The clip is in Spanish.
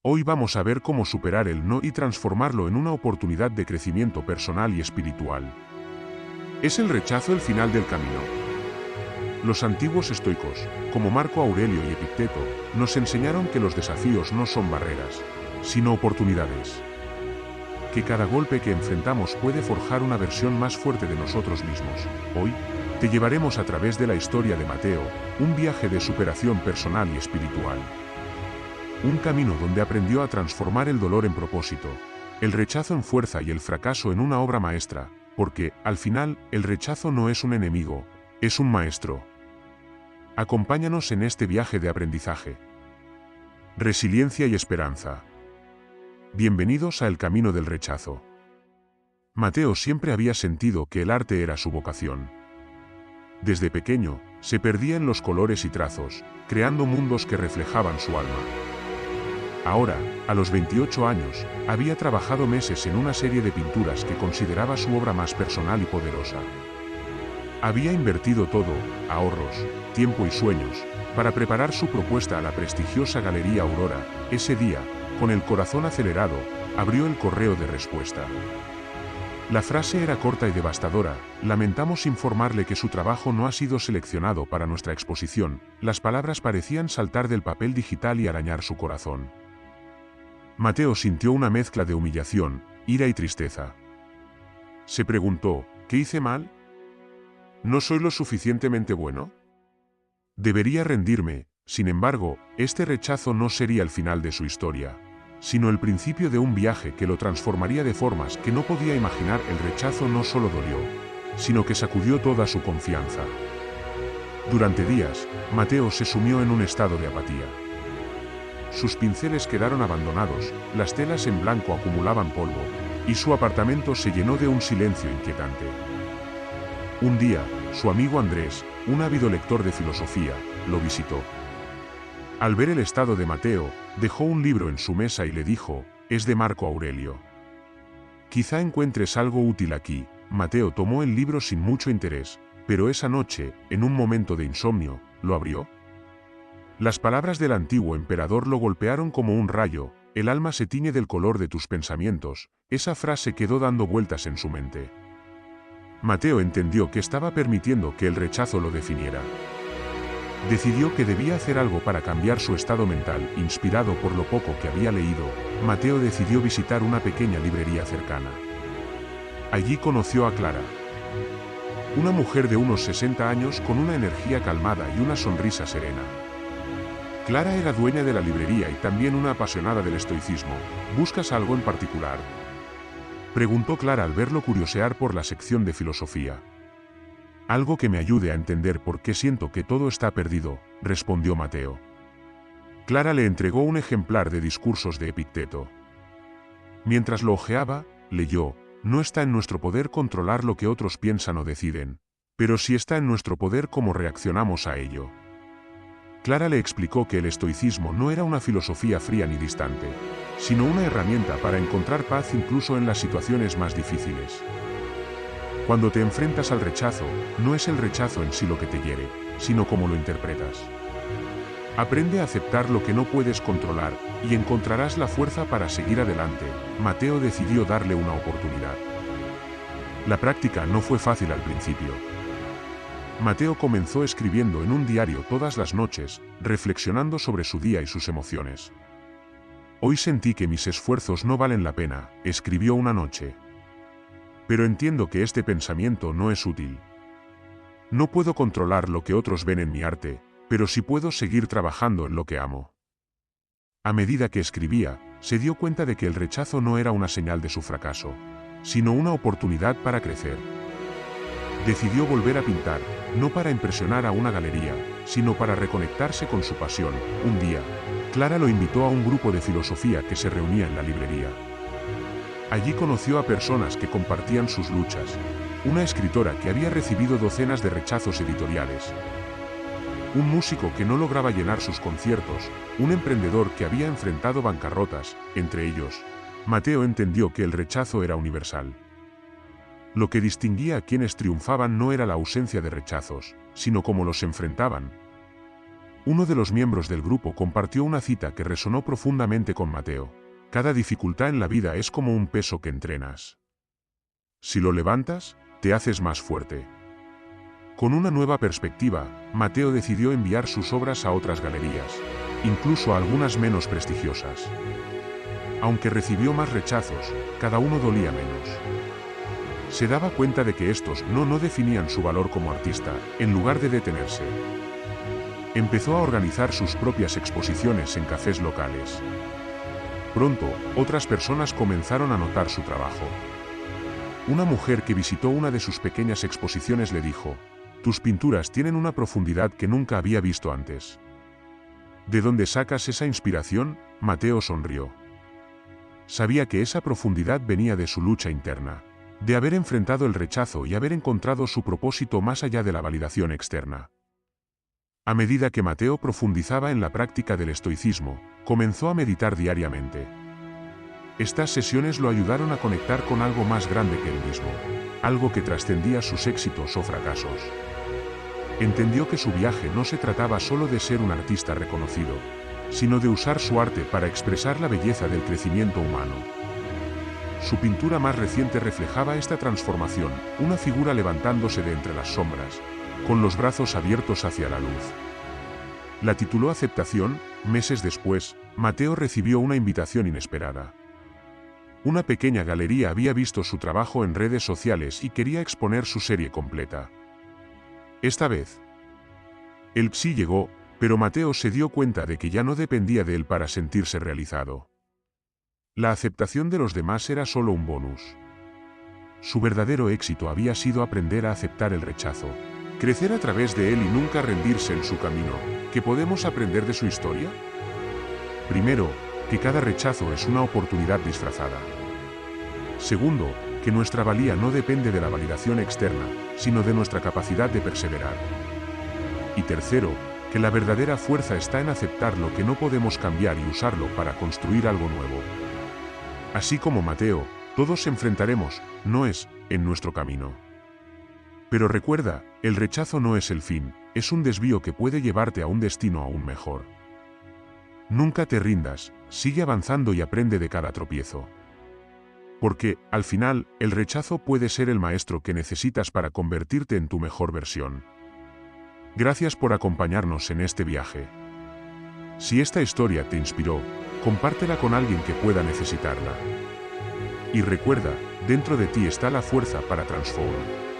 Hoy vamos a ver cómo superar el no y transformarlo en una oportunidad de crecimiento personal y espiritual. ¿Es el rechazo el final del camino? Los antiguos estoicos, como Marco Aurelio y Epicteto, nos enseñaron que los desafíos no son barreras, sino oportunidades. Que cada golpe que enfrentamos puede forjar una versión más fuerte de nosotros mismos. Hoy, te llevaremos a través de la historia de Mateo, un viaje de superación personal y espiritual. Un camino donde aprendió a transformar el dolor en propósito, el rechazo en fuerza y el fracaso en una obra maestra, porque, al final, el rechazo no es un enemigo, es un maestro. Acompáñanos en este viaje de aprendizaje. Resiliencia y esperanza. Bienvenidos a El Camino del Rechazo. Mateo siempre había sentido que el arte era su vocación. Desde pequeño, se perdía en los colores y trazos, creando mundos que reflejaban su alma. Ahora, a los 28 años, había trabajado meses en una serie de pinturas que consideraba su obra más personal y poderosa. Había invertido todo, ahorros, tiempo y sueños, para preparar su propuesta a la prestigiosa Galería Aurora. Ese día, con el corazón acelerado, abrió el correo de respuesta. La frase era corta y devastadora: lamentamos informarle que su trabajo no ha sido seleccionado para nuestra exposición. Las palabras parecían saltar del papel digital y arañar su corazón. Mateo sintió una mezcla de humillación, ira y tristeza. Se preguntó, ¿qué hice mal? ¿No soy lo suficientemente bueno? Debería rendirme. Sin embargo, este rechazo no sería el final de su historia, sino el principio de un viaje que lo transformaría de formas que no podía imaginar. El rechazo no solo dolió, sino que sacudió toda su confianza. Durante días, Mateo se sumió en un estado de apatía. Sus pinceles quedaron abandonados, las telas en blanco acumulaban polvo, y su apartamento se llenó de un silencio inquietante. Un día, su amigo Andrés, un ávido lector de filosofía, lo visitó. Al ver el estado de Mateo, dejó un libro en su mesa y le dijo: «Es de Marco Aurelio. Quizá encuentres algo útil aquí». Mateo tomó el libro sin mucho interés, pero esa noche, en un momento de insomnio, lo abrió. Las palabras del antiguo emperador lo golpearon como un rayo: «El alma se tiñe del color de tus pensamientos». Esa frase quedó dando vueltas en su mente. Mateo entendió que estaba permitiendo que el rechazo lo definiera. Decidió que debía hacer algo para cambiar su estado mental. Inspirado por lo poco que había leído, Mateo decidió visitar una pequeña librería cercana. Allí conoció a Clara, una mujer de unos 60 años con una energía calmada y una sonrisa serena. Clara era dueña de la librería y también una apasionada del estoicismo. ¿Buscas algo en particular?, preguntó Clara al verlo curiosear por la sección de filosofía. «Algo que me ayude a entender por qué siento que todo está perdido», respondió Mateo. Clara le entregó un ejemplar de Discursos de Epicteto. Mientras lo hojeaba, leyó: «No está en nuestro poder controlar lo que otros piensan o deciden, pero sí está en nuestro poder cómo reaccionamos a ello». Clara le explicó que el estoicismo no era una filosofía fría ni distante, sino una herramienta para encontrar paz incluso en las situaciones más difíciles. Cuando te enfrentas al rechazo, no es el rechazo en sí lo que te hiere, sino cómo lo interpretas. Aprende a aceptar lo que no puedes controlar, y encontrarás la fuerza para seguir adelante. Mateo decidió darle una oportunidad. La práctica no fue fácil al principio. Mateo comenzó escribiendo en un diario todas las noches, reflexionando sobre su día y sus emociones. «Hoy sentí que mis esfuerzos no valen la pena», escribió una noche. «Pero entiendo que este pensamiento no es útil. No puedo controlar lo que otros ven en mi arte, pero sí puedo seguir trabajando en lo que amo». A medida que escribía, se dio cuenta de que el rechazo no era una señal de su fracaso, sino una oportunidad para crecer. Decidió volver a pintar, no para impresionar a una galería, sino para reconectarse con su pasión. Un día, Clara lo invitó a un grupo de filosofía que se reunía en la librería. Allí conoció a personas que compartían sus luchas: una escritora que había recibido docenas de rechazos editoriales, un músico que no lograba llenar sus conciertos, un emprendedor que había enfrentado bancarrotas. Entre ellos, Mateo entendió que el rechazo era universal. Lo que distinguía a quienes triunfaban no era la ausencia de rechazos, sino cómo los enfrentaban. Uno de los miembros del grupo compartió una cita que resonó profundamente con Mateo. Cada dificultad en la vida es como un peso que entrenas. Si lo levantas, te haces más fuerte. Con una nueva perspectiva, Mateo decidió enviar sus obras a otras galerías, incluso a algunas menos prestigiosas. Aunque recibió más rechazos, cada uno dolía menos. Se daba cuenta de que estos no definían su valor como artista, en lugar de detenerse. Empezó a organizar sus propias exposiciones en cafés locales. Pronto, otras personas comenzaron a notar su trabajo. Una mujer que visitó una de sus pequeñas exposiciones le dijo: «Tus pinturas tienen una profundidad que nunca había visto antes». ¿De dónde sacas esa inspiración? Mateo sonrió. Sabía que esa profundidad venía de su lucha interna, de haber enfrentado el rechazo y haber encontrado su propósito más allá de la validación externa. A medida que Mateo profundizaba en la práctica del estoicismo, comenzó a meditar diariamente. Estas sesiones lo ayudaron a conectar con algo más grande que él mismo, algo que trascendía sus éxitos o fracasos. Entendió que su viaje no se trataba solo de ser un artista reconocido, sino de usar su arte para expresar la belleza del crecimiento humano. Su pintura más reciente reflejaba esta transformación, una figura levantándose de entre las sombras, con los brazos abiertos hacia la luz. La tituló Aceptación. Meses después, Mateo recibió una invitación inesperada. Una pequeña galería había visto su trabajo en redes sociales y quería exponer su serie completa. Esta vez, el sí llegó, pero Mateo se dio cuenta de que ya no dependía de él para sentirse realizado. La aceptación de los demás era solo un bonus. Su verdadero éxito había sido aprender a aceptar el rechazo, crecer a través de él y nunca rendirse en su camino. ¿Qué podemos aprender de su historia? Primero, que cada rechazo es una oportunidad disfrazada. Segundo, que nuestra valía no depende de la validación externa, sino de nuestra capacidad de perseverar. Y tercero, que la verdadera fuerza está en aceptar lo que no podemos cambiar y usarlo para construir algo nuevo. Así como Mateo, todos enfrentaremos, no es, en nuestro camino. Pero recuerda, el rechazo no es el fin, es un desvío que puede llevarte a un destino aún mejor. Nunca te rindas, sigue avanzando y aprende de cada tropiezo. Porque, al final, el rechazo puede ser el maestro que necesitas para convertirte en tu mejor versión. Gracias por acompañarnos en este viaje. Si esta historia te inspiró, compártela con alguien que pueda necesitarla. Y recuerda, dentro de ti está la fuerza para transformar.